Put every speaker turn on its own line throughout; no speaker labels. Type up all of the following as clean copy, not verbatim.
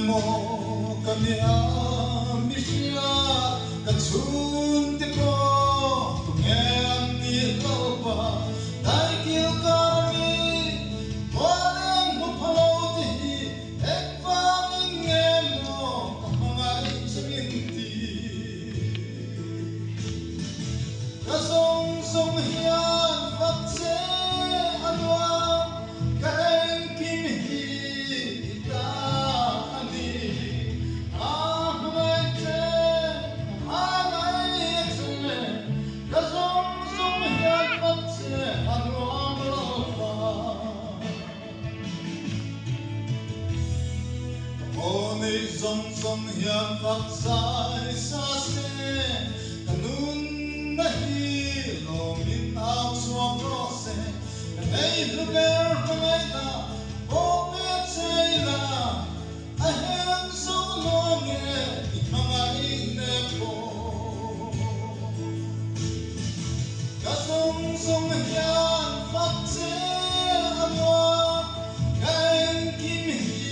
mo kami amisya katsun te ko tungen ni loba dai kil kami walang mapaloti ekpangin mo mga saminti kasong song hiyan patse anwa kaeng kimhi Only some hian phát sai sa se kanun na hi lo min ao suam ro se nei lu ber mai da o me chei la a hen so lo nge i manga i ne po ka song hian phát se anwa kaen kim hi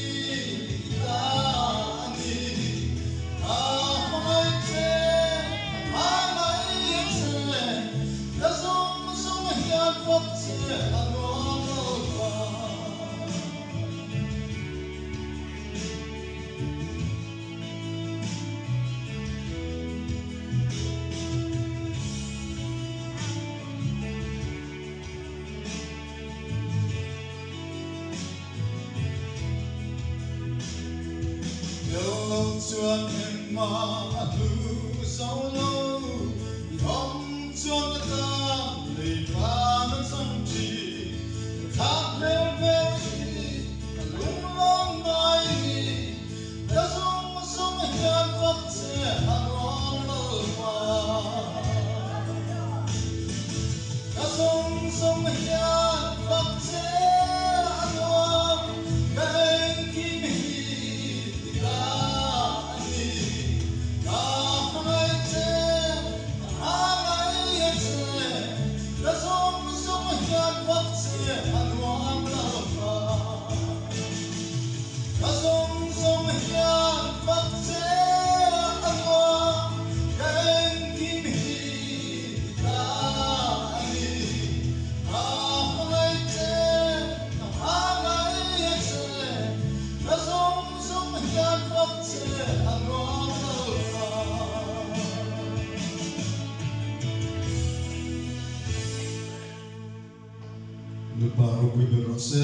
chuan em ma thu sau lâu hom chuan ta lei pha nan sam chi tháp leo về lung long mai ta sung hian phát se anong lo pa ta sung hian phát se anong kaeng kim hi
Le paro qui per sé